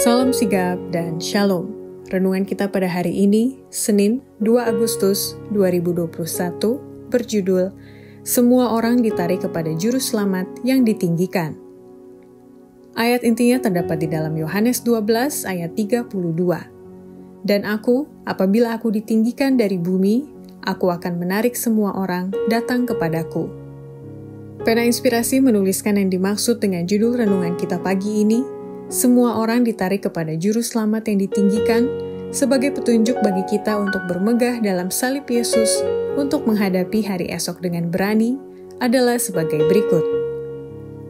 Salam sigap dan shalom. Renungan kita pada hari ini, Senin 2 Agustus 2021, berjudul Semua Orang Ditarik kepada Juru Selamat yang Ditinggikan. Ayat intinya terdapat di dalam Yohanes 12 ayat 32. Dan apabila aku ditinggikan dari bumi, aku akan menarik semua orang datang kepadaku. Pena Inspirasi menuliskan yang dimaksud dengan judul renungan kita pagi ini, semua orang ditarik kepada Juru Selamat yang ditinggikan, sebagai petunjuk bagi kita untuk bermegah dalam salib Yesus untuk menghadapi hari esok dengan berani adalah sebagai berikut.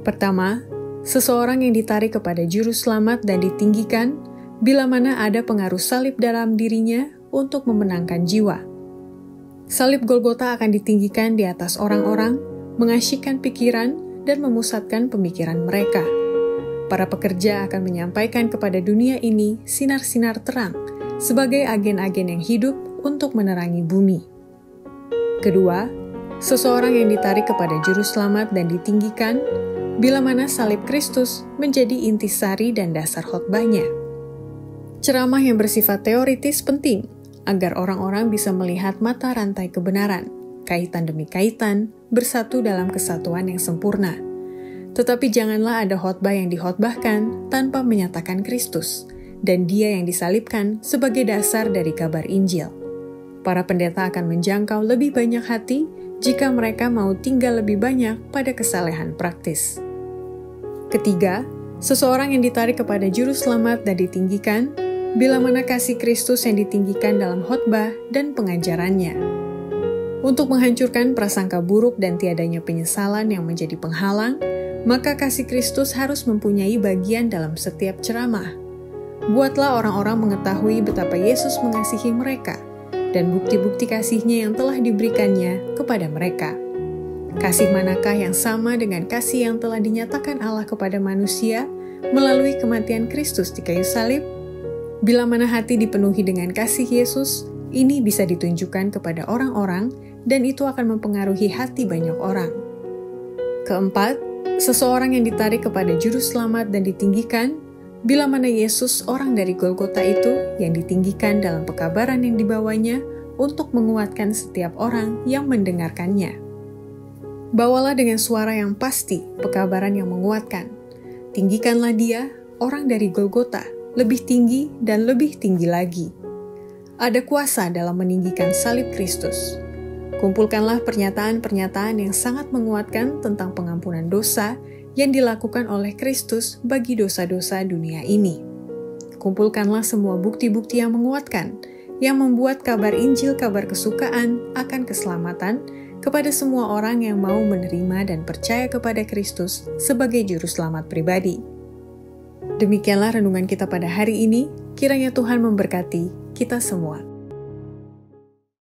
Pertama, seseorang yang ditarik kepada Juru Selamat dan ditinggikan bila mana ada pengaruh salib dalam dirinya untuk memenangkan jiwa. Salib Golgota akan ditinggikan di atas orang-orang, mengasyikkan pikiran dan memusatkan pemikiran mereka. Para pekerja akan menyampaikan kepada dunia ini sinar-sinar terang sebagai agen-agen yang hidup untuk menerangi bumi. Kedua, seseorang yang ditarik kepada Juru Selamat dan ditinggikan bila mana salib Kristus menjadi intisari dan dasar khotbahnya. Ceramah yang bersifat teoritis penting agar orang-orang bisa melihat mata rantai kebenaran, kaitan demi kaitan, bersatu dalam kesatuan yang sempurna. Tetapi janganlah ada khotbah yang dikhotbahkan tanpa menyatakan Kristus, dan Dia yang disalibkan sebagai dasar dari kabar Injil. Para pendeta akan menjangkau lebih banyak hati jika mereka mau tinggal lebih banyak pada kesalehan praktis. Ketiga, seseorang yang ditarik kepada Juru Selamat dan ditinggikan bila mana kasih Kristus yang ditinggikan dalam khotbah dan pengajarannya. Untuk menghancurkan prasangka buruk dan tiadanya penyesalan yang menjadi penghalang, maka kasih Kristus harus mempunyai bagian dalam setiap ceramah. Buatlah orang-orang mengetahui betapa Yesus mengasihi mereka dan bukti-bukti kasih-Nya yang telah diberikannya kepada mereka. Kasih manakah yang sama dengan kasih yang telah dinyatakan Allah kepada manusia melalui kematian Kristus di kayu salib? Bila mana hati dipenuhi dengan kasih Yesus, ini bisa ditunjukkan kepada orang-orang dan itu akan mempengaruhi hati banyak orang. Keempat, seseorang yang ditarik kepada Juru Selamat dan ditinggikan bila mana Yesus orang dari Golgota itu yang ditinggikan dalam pekabaran yang dibawanya untuk menguatkan setiap orang yang mendengarkannya. Bawalah dengan suara yang pasti pekabaran yang menguatkan. Tinggikanlah Dia, orang dari Golgota, lebih tinggi dan lebih tinggi lagi. Ada kuasa dalam meninggikan salib Kristus. Kumpulkanlah pernyataan-pernyataan yang sangat menguatkan tentang pengampunan dosa yang dilakukan oleh Kristus bagi dosa-dosa dunia ini. Kumpulkanlah semua bukti-bukti yang menguatkan, yang membuat kabar Injil kabar kesukaan akan keselamatan kepada semua orang yang mau menerima dan percaya kepada Kristus sebagai Juru Selamat pribadi. Demikianlah renungan kita pada hari ini, kiranya Tuhan memberkati kita semua.